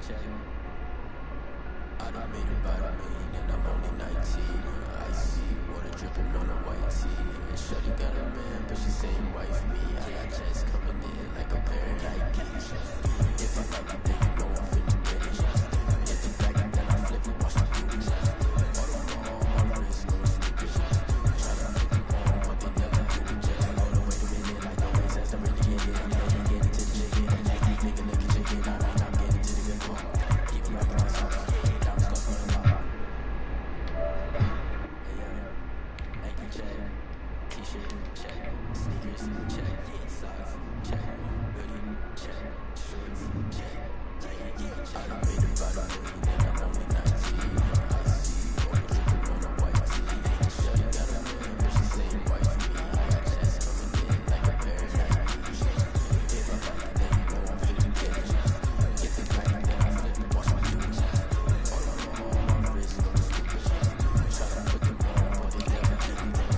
I done made about a million and I'm only 19. I see water dripping on a white tee. And shorty got a man, but she saying wife me. I got checks coming in like a pair of Nikes. If I like it, then you know I'm finna get it. Get the back and then I flip it, watch me do it. All my wrist going stupid. Tryna put them on, but they never do it. Just hold on, wait a minute, like no makes sense. I'm really getting it. I'm really getting to the chicken. I just keep thinking like a chicken. I'm getting to the good part. Keep rocking my socks. T-shirt, check, sneakers, check, socks, check, hoodie, check, shorts, check, I done made about a million and I'm only 19. I see water dripping on a white tee. Shorty got a man, but she saying wife me. I got checks coming in like a pair of Nikes. If I like it, then you know I'm finna get it. Get the back and then I flip it, watch me do it. All my wrist going stupid. Tryna put them on, but they never do it.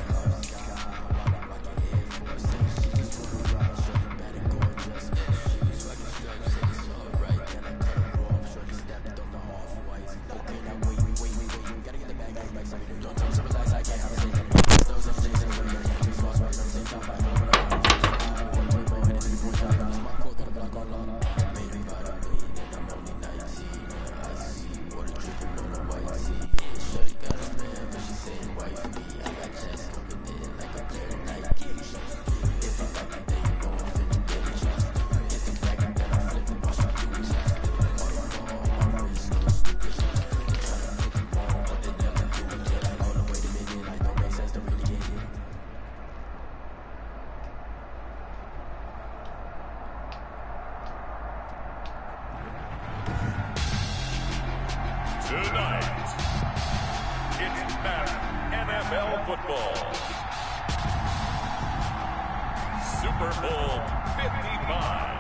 Tonight, it's Madden NFL football. Super Bowl 55.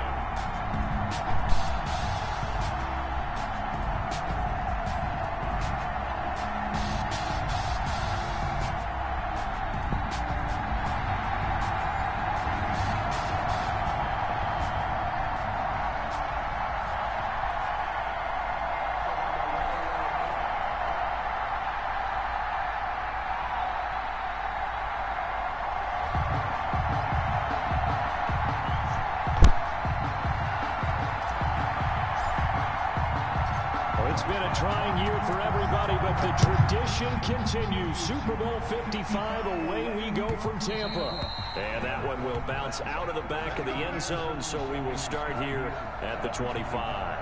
It's been a trying year for everybody, but the tradition continues. Super Bowl 55, away we go from Tampa. And that one will bounce out of the back of the end zone, so we will start here at the 25.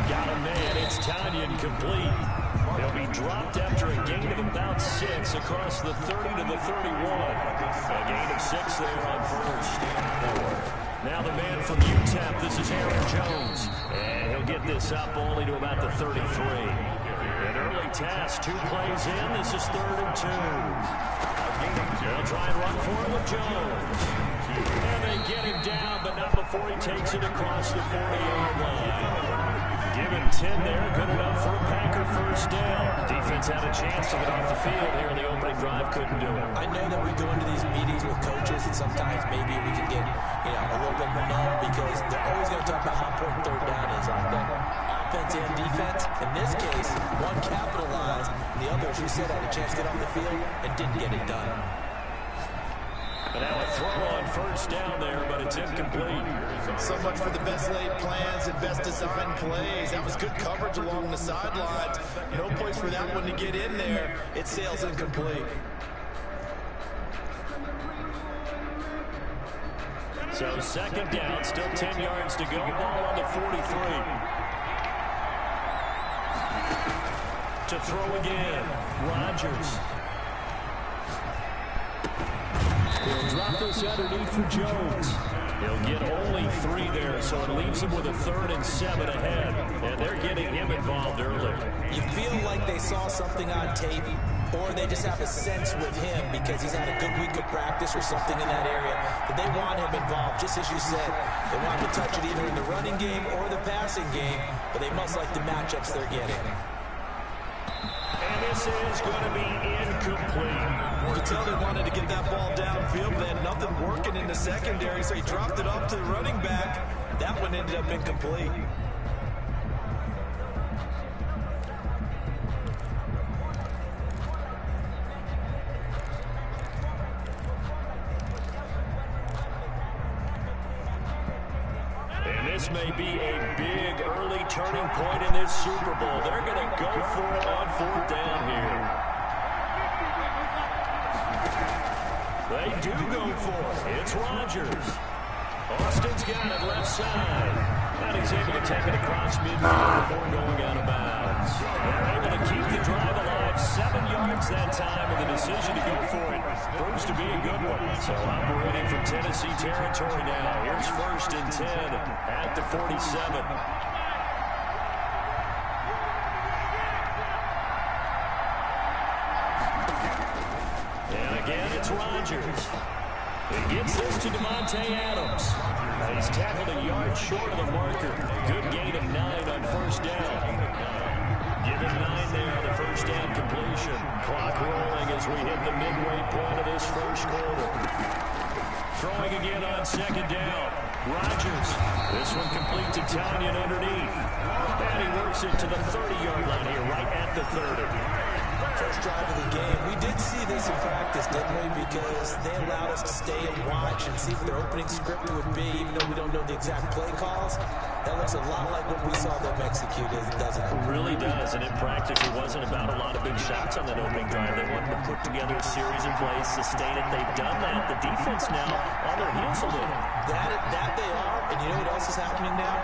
Got a man, it's Tanyan complete. He'll be dropped after a gain of about 6 across the 30 to the 31. A gain of 6 there on first. Now the man from UTEP, this is Aaron Jones. And he'll get this up only to about the 33. An early task, 2 plays in, this is 3rd and 2. They'll try and run for it with Jones. And they get him down, but not before he takes it across the 40-yard line. Given 10 there, good enough for a Packer first down. Defense had a chance to get off the field here in the opening drive, couldn't do it. I know that we go into these meetings with coaches, and sometimes maybe we can get, a little bit numb because they're always going to talk about how important 3rd down is, aren't they? Offense and defense. In this case, one capitalized, and the other, as you said, had a chance to get off the field and didn't get it done. And now a throw on first down there, but it's incomplete. So much for the best laid plans and best designed plays. That was good coverage along the sidelines. No place for that one to get in there. It sails incomplete. So 2nd down, still 10 yards to go. Ball on the 43. to throw again. Rodgers. He'll drop this underneath for Jones. He'll get only 3 there, so it leaves him with a 3rd and 7 ahead. And they're getting him involved early. You feel like they saw something on tape, or they just have a sense with him because he's had a good week of practice or something in that area that they want him involved. Just as you said, they want him to touch it either in the running game or the passing game, but they must like the matchups they're getting. And this is going to be incomplete. You can tell they wanted to get that ball downfield, but they had nothing working in the secondary, so he dropped it off to the running back. That one ended up incomplete. And this may be a big early turning point in this Super Bowl. They're going to go for it on 4th down here. They do go for it. It's Rodgers. Austin's got it left side. And he's able to take it across midfield before going out of bounds. They're able to keep the drive alive. 7 yards that time, and the decision to go for it proves to be a good one. So operating from Tennessee territory now. Here's 1st and 10 at the 47. Again, it's Rodgers. He gets this to Devontae Adams. He's tackled a yard short of the marker. Good gain of 9 on 1st down. Give him 9 there on the 1st down completion. Clock rolling as we hit the midway point of this 1st quarter. Throwing again on 2nd down. Rodgers. This one complete to Tanyan underneath. And he works it to the 30-yard line here, right at the 30. First drive of the game. We did see this in practice, didn't we? Because they allowed us to stay and watch and see what their opening script would be, even though we don't know the exact play calls. That looks a lot like what we saw them execute, doesn't it? It really does, and in practice, it wasn't about a lot of big shots on that opening drive. They wanted to put together a series of plays, sustain it. They've done that. The defense now on their heels a little. That they are, and you know what else is happening now?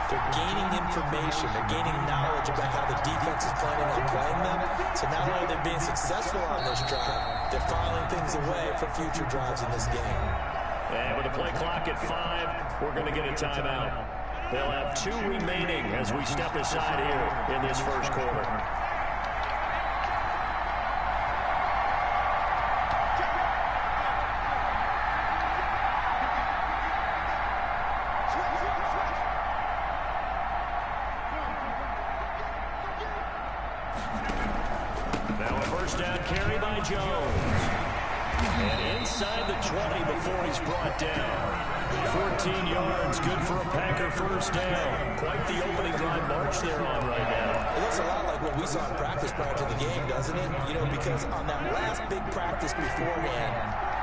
They're gaining information. They're gaining knowledge about how the defense is planning on playing them. So not only are they being successful on this drive, they're filing things away for future drives in this game. And with the play clock at 5, we're going to get a timeout. They'll have 2 remaining as we step aside here in this 1st quarter. Now a 1st down carry by Jones. And inside the 20 before he's brought down. 14 yards, good for a Packer 1st down. Quite the opening drive march they're on right now. It looks a lot like what we saw in practice prior to the game, doesn't it? You know, because on that last big practice beforehand,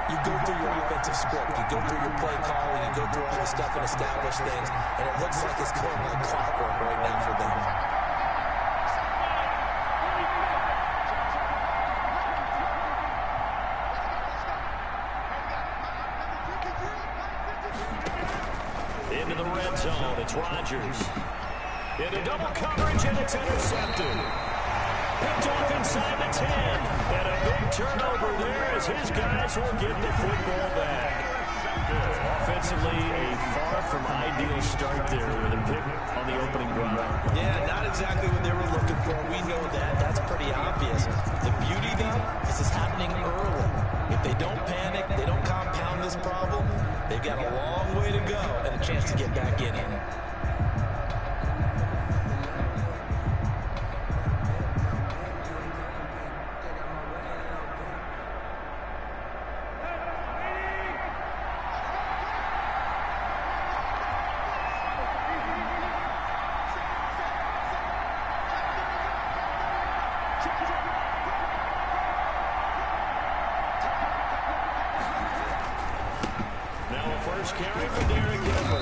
you go through your offensive script, you go through your play calling, you go through all this stuff and establish things, and it looks like it's going like clockwork right now for them. Into the red zone, it's Rodgers. Into double coverage, and it's intercepted. Picked off inside the 10. And a big turnover there as his guys will get the football back. Offensively, a far from ideal start there with a pick on the opening drive. Yeah, not exactly what they were looking for. We know that. That's pretty obvious. The beauty, though, is this happening early. If they don't panic, they don't compound this problem, they've got a long way to go and a chance to get back in it. Carry for Derek Gifford.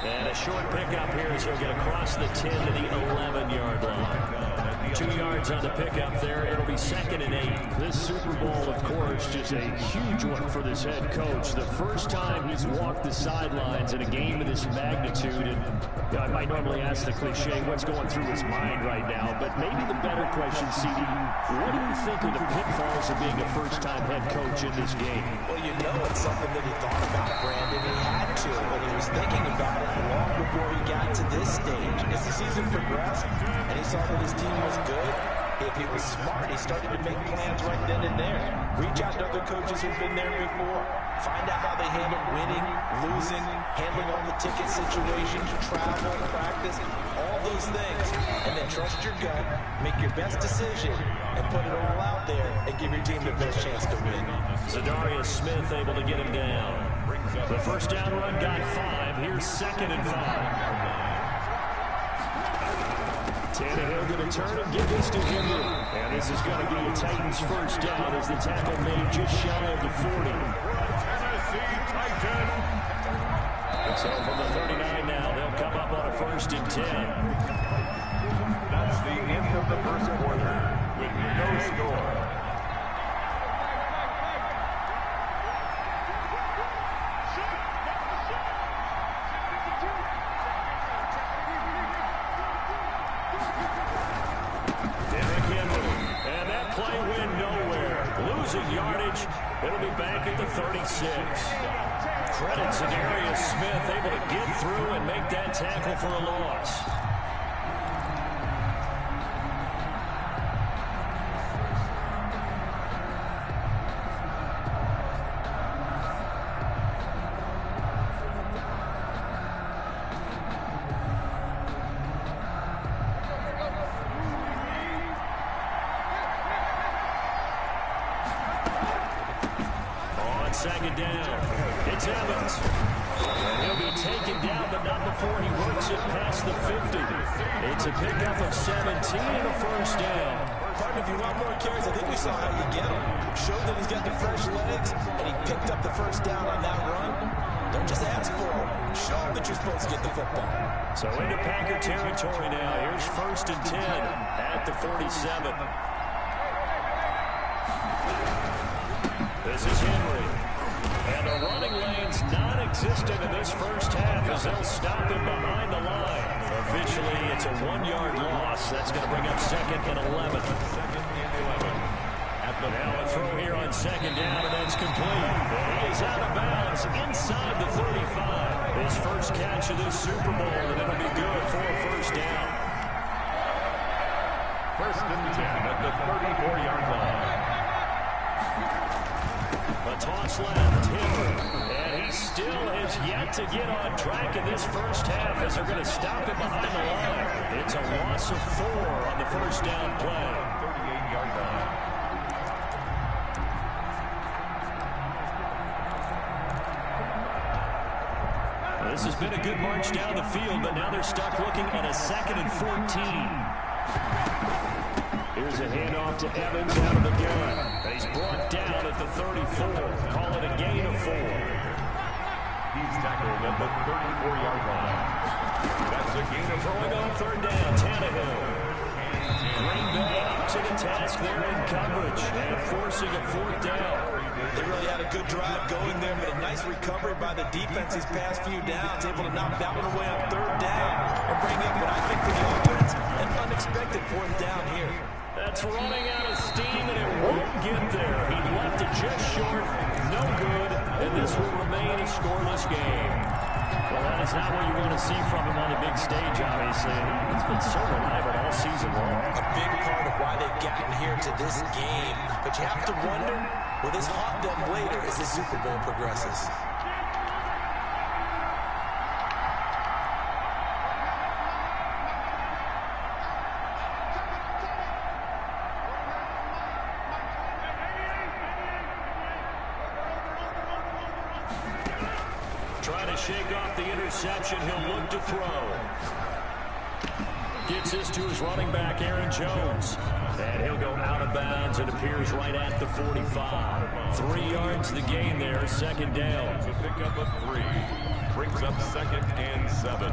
And a short pickup here as he'll get across the 10 to the 11-yard line. 2 yards on the pickup there. It'll be 2nd and 8. This Super Bowl, of course, just a huge one for this head coach. The first time he's walked the sidelines in a game of this magnitude. And I might normally ask the cliche, what's going through his mind right now? But maybe the better question, CD, what do you think are the pitfalls of being a first-time head coach in this game? Well, you know it's something that he thought about, Brandon. He had to, and he was thinking about it long before he got to this stage. As the season progressed, and he saw that his team was good, if he was smart, he started to make plans right then and there. Reach out to other coaches who've been there before. Find out how they handle winning, losing, handling all the ticket situations, travel, practice, all those things. And then trust your gut, make your best decision, and put it all out there and give your team the best chance to win. Zadarius Smith able to get him down. The first down run got 5. Here's 2nd and 5. Tannehill going to turn and give this to Henry. And this is going to be a Titans first down as the tackle made just shy of the 40. So from the 39 now, they'll come up on a 1st and 10. That's the end of the first quarter with no score. Yardage. It'll be back at the 36. Credit Zadarius Smith able to get through and make that tackle for a loss. Second down. It's Evans. And he'll be taken down, but not before he works it past the 50. It's a pickup of 17 and a first down. Partner, if you want more carries, I think we saw how you get him. Showed that he's got the fresh legs, and he picked up the first down on that run. Don't just ask for him. Show him that you're supposed to get the football. So into Packer territory now. Here's 1st and 10 at the 47. This is Henry. And the running lane's non-existent in this first half as they'll stop him behind the line. Officially, it's a 1-yard loss. That's going to bring up 2nd and 11. Now a throw here on 2nd down, and that's complete. He is out of bounds inside the 35. His first catch of this Super Bowl, and it'll be good for a first down. 1st and 10 at the 34-yard line. A toss left, Henry, and he still has yet to get on track in this first half as they're going to stop him behind the line. It's a loss of 4 on the first down play. 38-yard line. This has been a good march down the field, but now they're stuck looking at a 2nd and 14. Here's a handoff to Evans out of the gun. He's brought down at the 34. Call it a gain of 4. He's tackled at the 34-yard line. That's a gain of 4. Throwing on 3rd down, Tannehill. Green Bay up to the task there in coverage and forcing a 4th down. They really had a good drive going there, but a nice recovery by the defense these past few downs, able to knock that one away on 3rd down and bring up what I think for the offense an unexpected 4th down here. That's running out of steam, and it won't get there. He left it just short, no good, and this will remain a scoreless game. Well, that is not what you want to see from him on the big stage, obviously. He's been so reliable all season long. A big part of why they've gotten here to this game. But you have to wonder, will this haunt them later as the Super Bowl progresses? Trying to shake off the interception. He'll look to throw. Gets this to his running back, Aaron Jones. And he'll go out of bounds. It appears right at the 45. 3 yards the gain there, 2nd down. The pickup of 3 brings up 2nd and 7.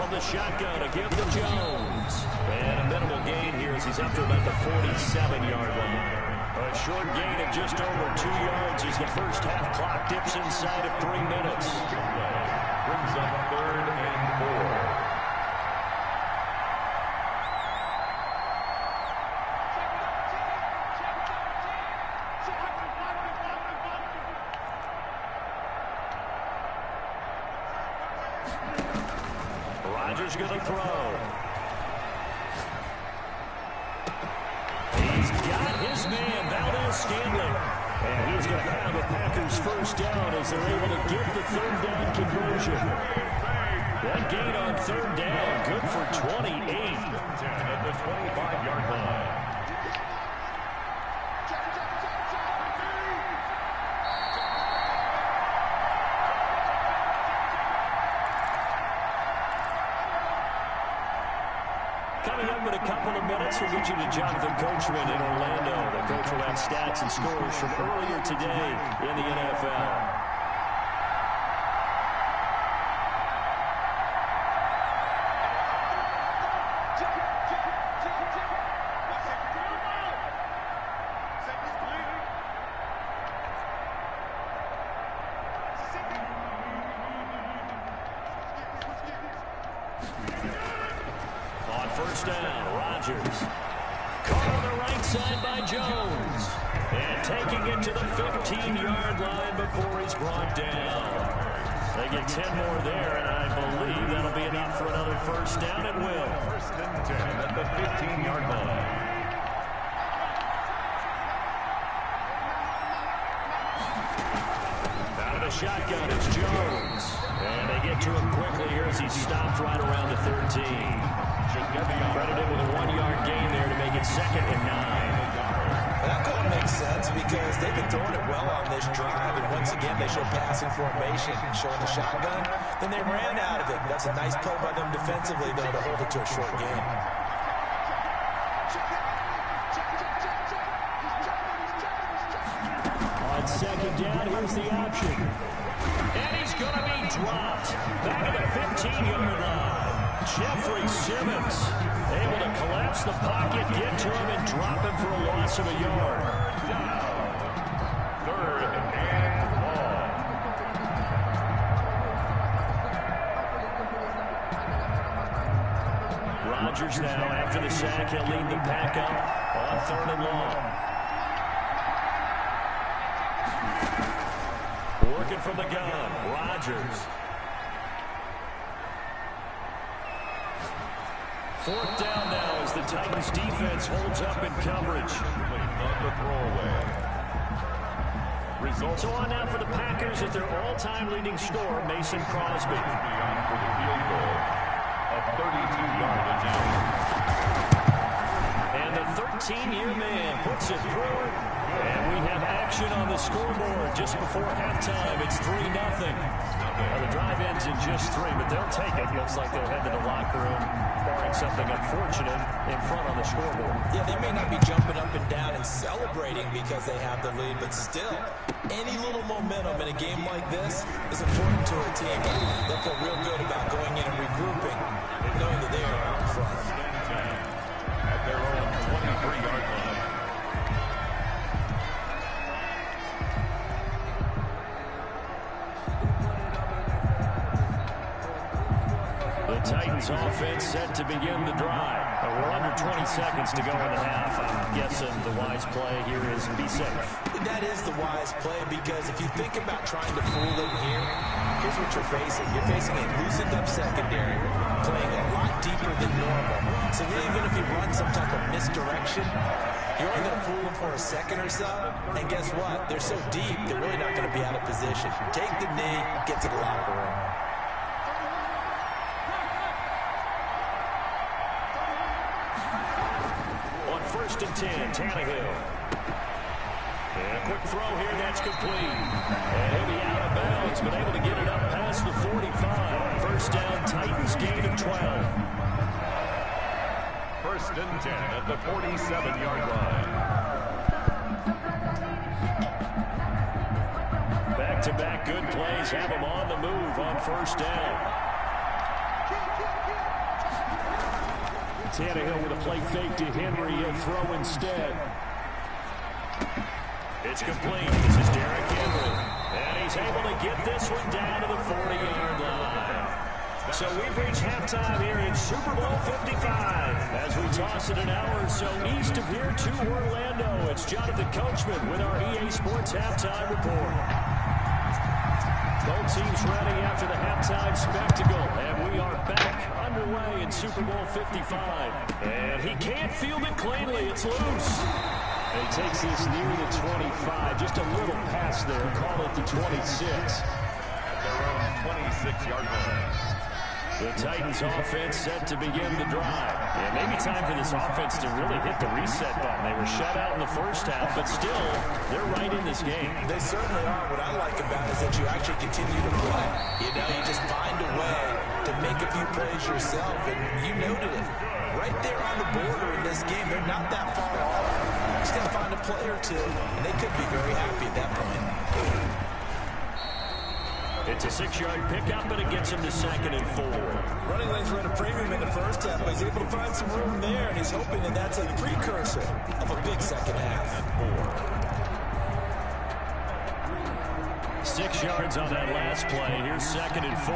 from the shotgun, a give to Jones. And a minimal gain here as he's up to about the 47-yard line. A short gain of just over 2 yards as the first half clock dips inside of 3 minutes. Brings up 3rd and 4. Rodgers going to throw. He's got his man, Valdez-Scantling. And he's going to have a Packers first down as they're able to get the 3rd down conversion. That gain on 3rd down, good for 28. 10 at the 25-yard line. Coming up in a couple of minutes, we'll get you to Jonathan Coachman in Orlando. The coach will have stats and scores from earlier today in the NFL. On first down, Rodgers. Caught on the right side by Jones. And taking it to the 15-yard line before he's brought down. They get 10 more there, and I believe that'll be enough for another first down. It will. 1st and 10 at the 15-yard line. Out of the shotgun, it's Jones. And they get to him quickly here as he stopped right around the 13. Credited with a 1-yard gain there to make it 2nd and 9. That call makes sense because they've been throwing it well on this drive, and once again they show passing formation, showing the shotgun. Then they ran out of it. That's a nice play by them defensively, though, to hold it to a short gain. On 2nd down, here's the option. And he's going to be dropped. Back at the 15-yard line. Jeffrey Simmons able to collapse the pocket, get to him, and drop him for a loss of a yard. 3rd and long. Rodgers now, after the sack, he'll lead the pack up on 3rd and long. Working from the gun, Rodgers. 4th down now as the Titans defense holds up in coverage. On the throwaway. Results. So on now for the Packers at their all-time leading scorer, Mason Crosby. Beyond for the field goal of 32-yardage out. And the 13-year man puts it through. And we have action on the scoreboard just before halftime. It's 3-0. Now the drive ends in just 3, but they'll take it. Looks like they'll head to the locker room, barring something unfortunate in front on the scoreboard. Yeah, they may not be jumping up and down and celebrating because they have the lead, but still, any little momentum in a game like this is important to a team. They'll feel real good about going in and regrouping, knowing that they are out front. At their own 23-yard line. The Titans offense set to begin the drive. We're under 20 seconds to go in the half. I'm guessing the wise play here is be safe. That is the wise play because if you think about trying to fool them here, here's what you're facing. You're facing a loosened up secondary, playing a lot deeper than normal. So even if you run some type of misdirection, you're only going to fool them for a second or so. And guess what? They're so deep, they're really not going to be out of position. Take the knee, get to the locker room. On 1st and 10, Tannehill. And a quick throw here, that's complete. And he'll be out of bounds, but able to get it up past the 45. First down, Titans, gain of 12. 1st and 10 at the 47-yard line. Back-to-back good plays have them on the move on 1st down. Tannehill with a play fake to Henry. He'll throw instead. It's complete. This is Derrick Henry. And he's able to get this one down to the 40-yard line. So we've reached halftime here in Super Bowl 55. As we toss it an hour or so east of here to Orlando, it's Jonathan Coachman with our EA Sports Halftime Report. Both teams ready after the halftime spectacle, and we are back underway in Super Bowl 55. And he can't field it cleanly. It's loose. And he takes this near the 25, just a little pass there. Call it the 26. At their own 26-yard line. The Titans offense set to begin the drive. Yeah, maybe time for this offense to really hit the reset button. They were shut out in the first half, but still, they're right in this game. They certainly are. What I like about it is that you actually continue to play. You know, you just find a way to make a few plays yourself, and you noted it. Right there on the border in this game, they're not that far off. Just got to find a play or two, and they could be very happy at that point. It's a 6-yard pickup, but it gets him to 2nd and 4. Running lanes were at a premium in the first half, but he's able to find some room there, and he's hoping that that's a precursor of a big second half. 6 yards on that last play. Here's 2nd and 4.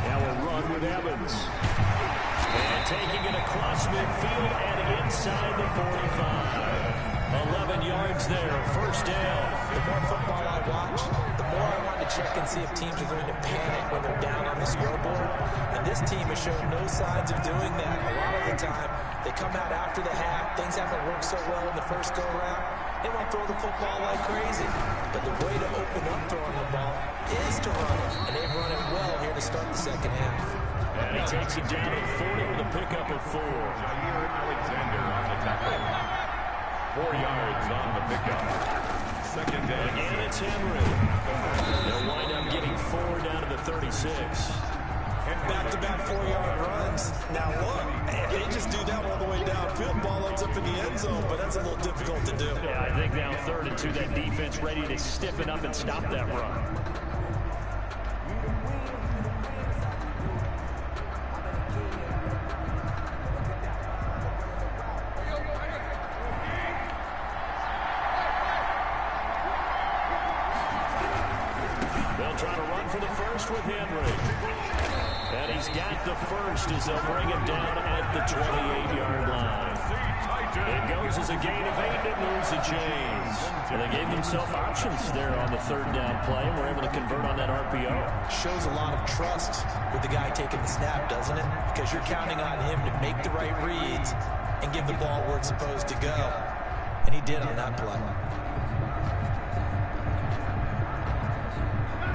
Now a run with Evans. And taking it across midfield and inside the 45. 11 yards there, first down. The more football I watch, the more I want to check and see if teams are going to panic when they're down on the scoreboard. And this team has shown no signs of doing that. A lot of the time, they come out after the half. Things haven't worked so well in the first go-around. They want to throw the football like crazy. But the way to open up throwing the ball is to run it. And they've run it well here to start the second half. And he takes it down to 40 with a pickup of 4. Jair Alexander on the tackle. 4 yards on the pickup. Second down. Again, it's Henry. They'll wind up getting 4 down to the 36. Back-to-back 4-yard runs. Now look, if they just do that all the way downfield, ball ends up in the end zone, but that's a little difficult to do. Yeah, I think now 3rd and 2, that defense ready to stiffen up and stop that run. Trying to run for the first with Henry. And he's got the first as they'll bring him down at the 28-yard line. It goes as a gain of 8 and it moves the chains. And they gave themselves options there on the 3rd down play and were able to convert on that RPO. Shows a lot of trust with the guy taking the snap, doesn't it? Because you're counting on him to make the right reads and give the ball where it's supposed to go. And he did on that play.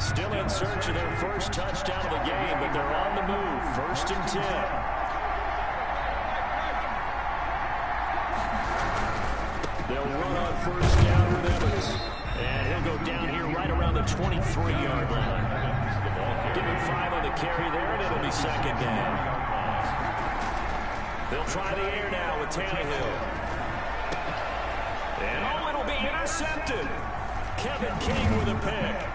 Still in search of their first touchdown of the game, but they're on the move. 1st and 10. They'll run on 1st down with Evans. And he'll go down here right around the 23-yard line. Give him 5 on the carry there, and it'll be 2nd down. They'll try the air now with Tannehill. And it'll be intercepted. Kevin King with a pick.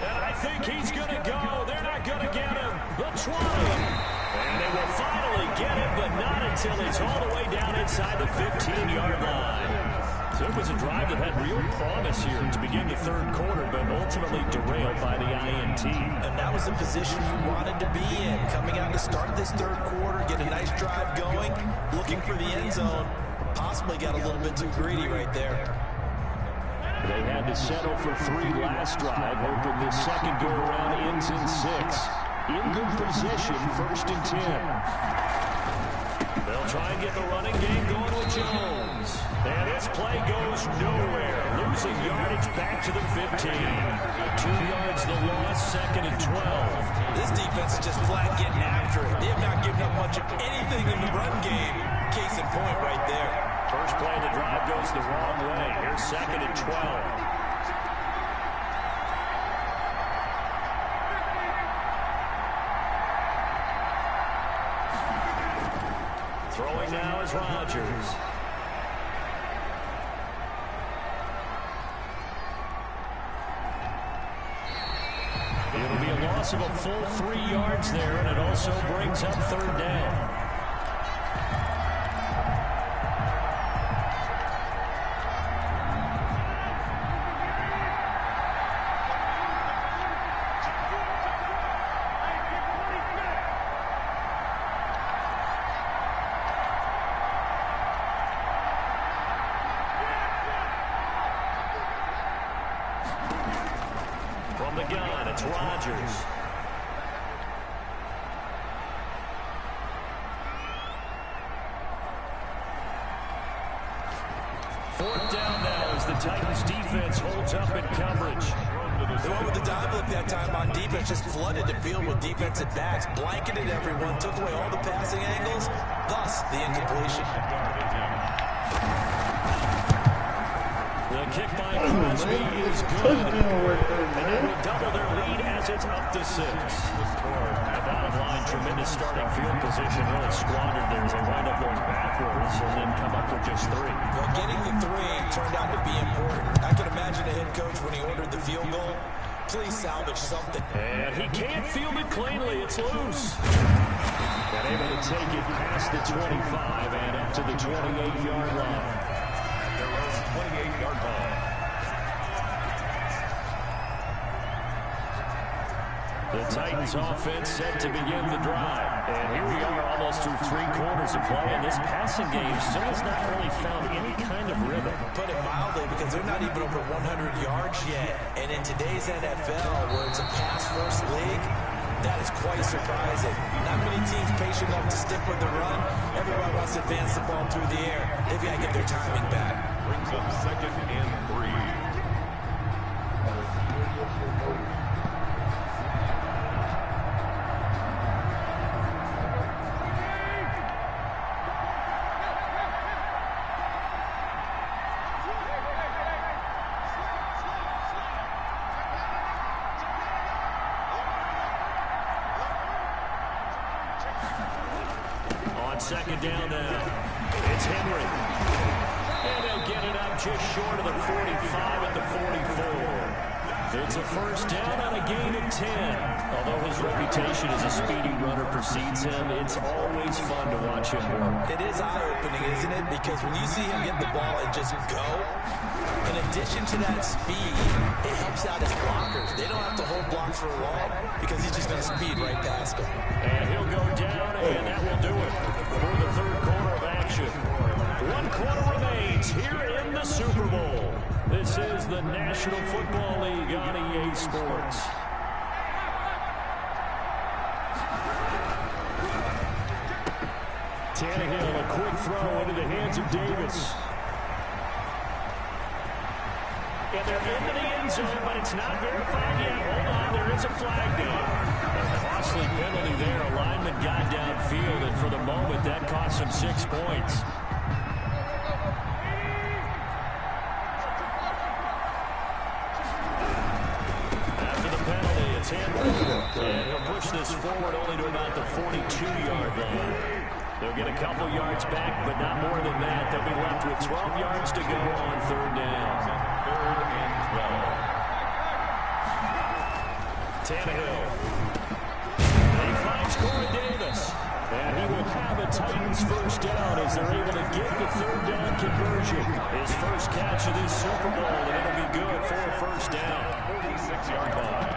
And I think he's going to go. They're not going to get him. The 20. And they will finally get him, but not until he's all the way down inside the 15-yard line. So it was a drive that had real promise here to begin the 3rd quarter, but ultimately derailed by the INT. And that was the position you wanted to be in. Coming out to start this 3rd quarter, get a nice drive going, looking for the end zone. Possibly got a little bit too greedy right there. They had to settle for 3 last drive, hoping the 2nd go-around ends in 6. In good position, 1st and 10. They'll try and get the running game going with Jones. And this play goes nowhere. Losing yardage back to the 15. 2 yards the loss, 2nd and 12. This defense is just flat getting after it. They have not given up much of anything in the run game. Case in point right there. First play of the drive goes the wrong way. Here's 2nd and 12. Throwing now is Rodgers. loss of a full 3 yards there, and it also brings up third down. From the gun, it's Rodgers. Fourth down now as the Titans defense holds up in coverage. They went with the dime look that time on defense, just flooded the field with defensive backs, blanketed everyone, took away all the passing angles, thus the incompletion. The kick by Crosby is good. And it will double their lead as it's up to 6. The bottom line, tremendous starting field position, really squandered there as they wind up going backwards and then come up with just 3. Well, getting the 3 turned out to be important. I can imagine the head coach when he ordered the field goal. Please salvage something. And he can't field it cleanly. It's loose. And able to take it past the 25 and up to the 28-yard line. Their own 28-yard line. The Titans offense set to begin the drive. And here we are almost through 3 quarters of play, and this passing game still has not really found any kind of rhythm. Put it mildly, because they're not even over 100 yards yet. And in today's NFL, where it's a pass-first league, that is quite surprising. Not many teams patient enough to stick with the run. Everyone wants to advance the ball through the air. They've got to get their timing back. Brings up 2nd and 3. On 2nd down now, it's Henry. And they'll get it up just short of the 45 at the 44. It's a first down on a gain of 10. Although his reputation as a speedy runner precedes him, it's always fun to watch him work. It is eye-opening, isn't it? Because when you see him get the ball and just go, in addition to that speed, it helps out his blockers. They don't have to hold blocks for long because he's just going to speed right past them. And he'll go down, and that will do it for the 3rd quarter of action. 1 quarter remains here in the Super Bowl. This is the National Football League on EA Sports. Tannehill, a quick throw into the hands of Davis. And they're into the end zone, but it's not verified yet. Hold on, there is a flag down. A costly penalty there. A lineman got downfield, and for the moment, that cost him 6 points. After the penalty, it's Henry. And he'll push this forward only to about the 42-yard line. They'll get a couple yards back, but not more than that. They'll be left with 12 yards to go on 3rd down. 3rd and 12. Tannehill. And he finds Corey Davis. And he will have a Titans first down as they're able to get the 3rd down conversion. His first catch of this Super Bowl, and it'll be good for a first down. 46-yard line.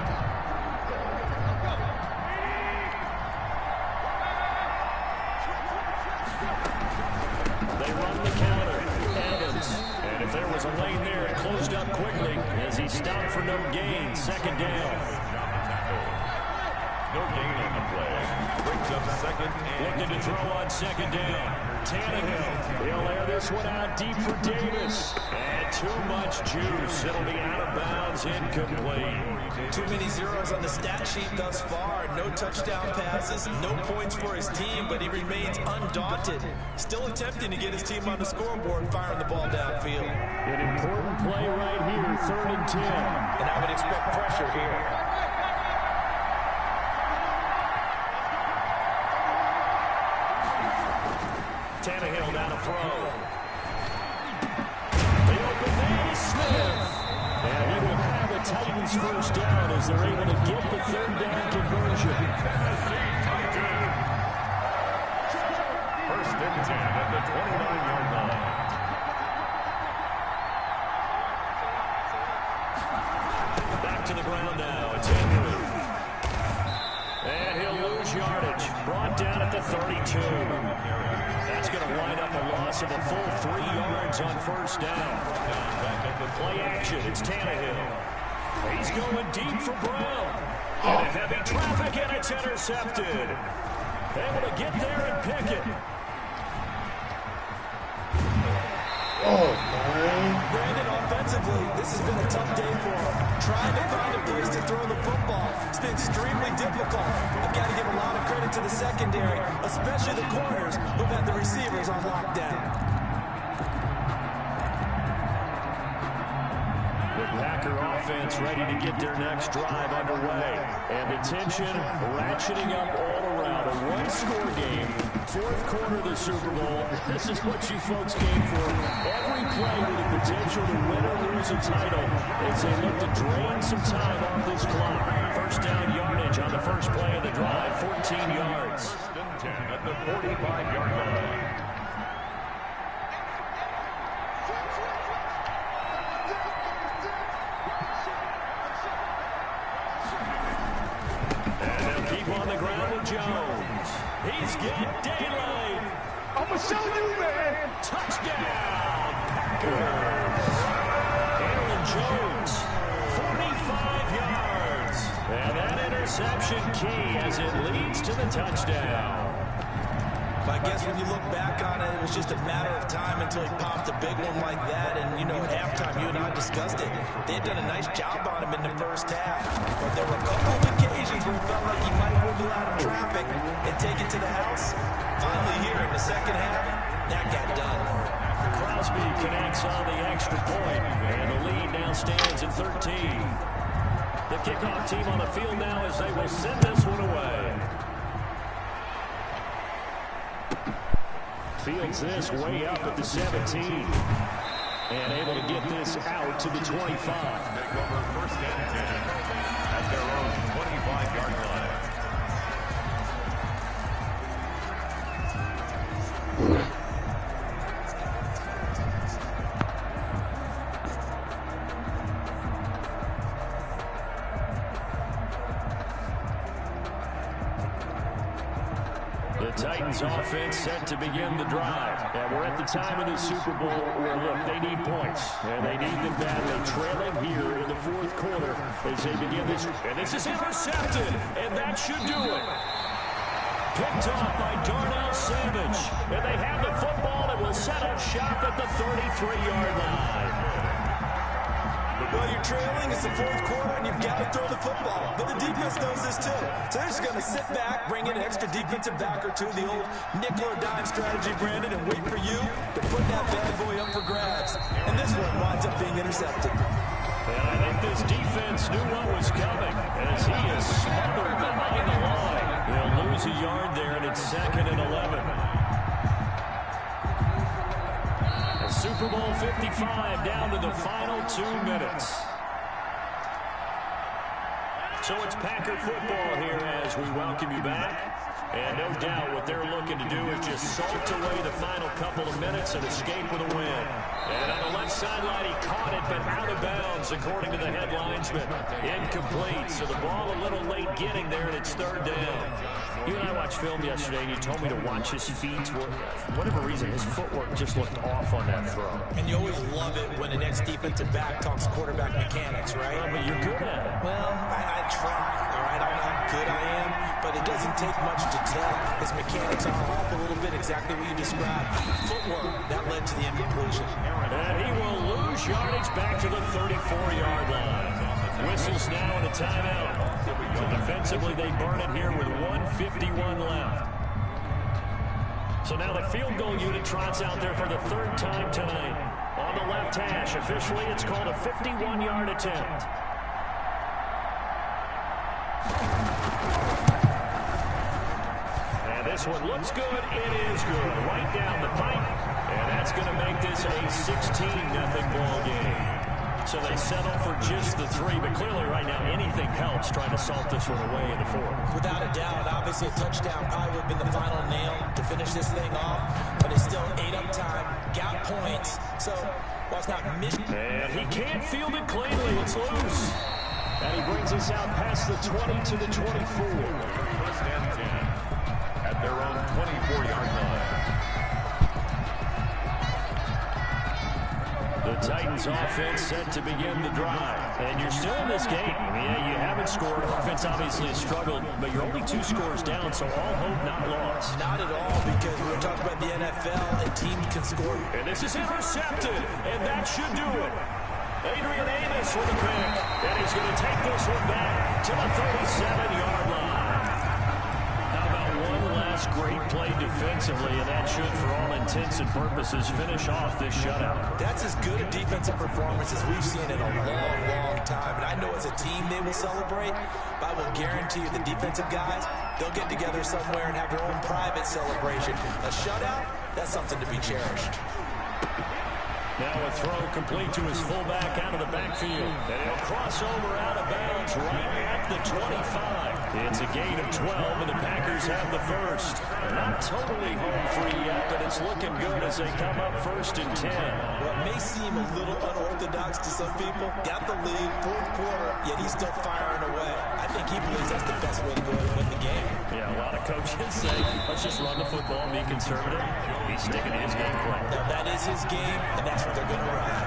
They run the counter. Evans. And if there was a lane there, it closed up quickly as he stopped for no gain. 2nd down. No gain on the play. Brings up 2nd and Looking to throw on 2nd down. Tannehill. He'll air this one out deep for Davis. And too much juice. It'll be out of bounds, incomplete. Too many zeros on the stat sheet thus far. No touchdown passes, no points for his team, but he remains undaunted. Still attempting to get his team on the scoreboard, firing the ball downfield. An important play right here, 3rd and 10. And I would expect pressure here. Tannehill down to throw. The open man is Smith. And he will have a Titans first down as they're able to get the third down conversion. Tennessee touchdown. First and 10 at the 29-yard line. Back to the ground now. It's Henry. And he'll lose yardage. Brought down at the 32. That's going to wind up a loss of a full 3 yards on first down. Play action. It's Tannehill. He's going deep for Brown. And heavy traffic, and it's intercepted. Able to get there and pick it. Oh, man. Brandon, offensively, this has been a tough day for him. Trying to find a place to throw the football. It's been extremely difficult. I've got to give a lot of credit to the secondary, especially the corners who've had the receivers on lockdown. Packer offense ready to get their next drive underway. And the tension ratcheting up all around. A one-score game, fourth quarter of the Super Bowl. This is what you folks came for. Every play with the potential to win or lose a title as they look to drain some time off this clock. First down yardage on the first play of the drive, 14 yards. First and 10 at the 45-yard line. On the ground with Jones. He's got daylight. I'm going to show you, man. Touchdown, Packers. Aaron Jones, 45 yards. And that interception key as it leads to the touchdown. I guess when you look back on it, it was just a matter of time until he popped a big one like that. And, you know, at halftime, you and I discussed it. They had done a nice job on him in the first half. But there were a couple of occasions where it felt like he might wiggle out of traffic and take it to the house. Finally here in the second half, that got done. Crosby connects on the extra point, and the lead now stands at 13. The kickoff team on the field now as they will send this one away. Fields this way up at the 17. And able to get this out to the 25. Take over first and 10 at their own 25-yard line. The Titans offense set to begin the drive. And we're at the time of the Super Bowl where, look, they need points. And they need them badly. Trailing here in the fourth quarter as they begin this. And this is intercepted. And that should do it. Picked off by Darnell Savage. And they have the football and will set up shop at the 33-yard line. Well, you're trailing, it's the fourth quarter, and you've got to throw the football. But the defense knows this, too. So they're just going to sit back, bring in an extra defensive back or two, the old nickel or dime strategy, Brandon, and wait for you to put that bad boy up for grabs. And this one winds up being intercepted. And I think this defense knew what was coming as he is smothered behind the line. They'll lose a yard there, and it's 2nd and 11. Super Bowl 55 down to the final 2 minutes. So it's Packer football here as we welcome you back. And no doubt what they're looking to do is just salt away the final couple of minutes and escape with a win. And on the left sideline, he caught it, but out of bounds, according to the head linesman. Incomplete, so the ball a little late getting there, and it's 3rd down. You and I watched film yesterday, and you told me to watch his feet. For whatever reason, his footwork just looked off on that throw. And you always love it when the next defensive back talks quarterback mechanics, right? Well, but you're good at it. Well, I try, all right? I don't know how good I am, but it doesn't take much to tell. His mechanics are off a little bit, exactly what you described. Footwork, that led to the incompletion. And he will lose yardage back to the 34-yard line. Whistles now and a timeout. So defensively, they burn it here with 1:51 left. So now the field goal unit trots out there for the 3rd time tonight. On the left hash, officially, it's called a 51-yard attempt. And this one looks good. It is good. Right down the pipe. And that's going to make this a 16-0 ball game. So they settle for just the 3, but clearly right now anything helps trying to salt this one away in the 4th. Without a doubt, obviously a touchdown probably would have been the final nail to finish this thing off, but it's still ate up time, got points, so while it's not mission. And he can't field it cleanly. It's loose. And he brings us out past the 20 to the 24. First and 10 at their own 24-yard line. The Titans offense set to begin the drive. And you're still in this game. I mean, yeah, you haven't scored. Offense obviously has struggled, but you're only 2 scores down, so all hope not lost. Not at all, because we were talking about the NFL, and teams can score. And this is intercepted, and that should do it. Adrian Amos with a pick, and he's going to take this one back to the 37-yard line. How about one last great play defensively, and that should, for all intents and purposes, finish off this shutout. That's as good a defensive performance as we've seen in a long, long time. And I know as a team they will celebrate, but I will guarantee you the defensive guys, they'll get together somewhere and have their own private celebration. A shutout, that's something to be cherished. Now a throw complete to his fullback out of the backfield. And he'll cross over out of bounds right at the 25. It's a gain of 12, and the Packers have the first. Not totally home free yet, but it's looking good as they come up first and 10. What may seem a little unorthodox to some people, got the lead, 4th quarter, yet he's still firing away. I think he believes that's the best way to go and win the game. Yeah, a lot of coaches say, let's just run the football and be conservative. He's sticking to his game plan. Now, that is his game, and that's what they're going to run.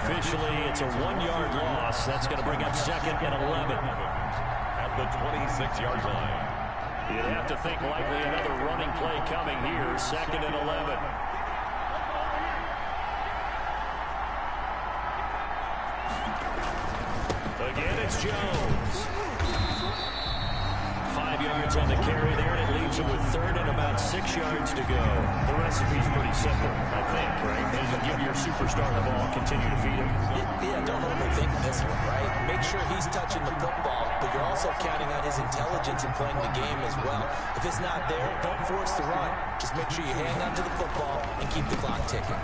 Officially, it's a 1-yard loss. That's going to bring up 2nd and 11. At the 26-yard line. You'd have to think likely another running play coming here. 2nd and 11. Again, it's Jones. 5 yards on the carry there, and it leaves him with 3rd and about 6 yards to go. The recipe's pretty simple, I think, right? As you give your superstar the ball, continue to feed him. Yeah, don't overthink this one, right? Make sure he's touching the football, but you're also counting on his intelligence in playing the game as well. If it's not there, don't force the run. Just make sure you hang on to the football and keep the clock ticking.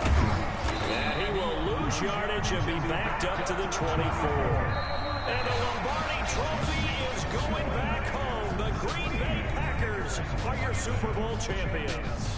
And he will lose yardage and be backed up to the 24. And the Lombardi Trophy is going back home. The Green Bay Packers are your Super Bowl champions.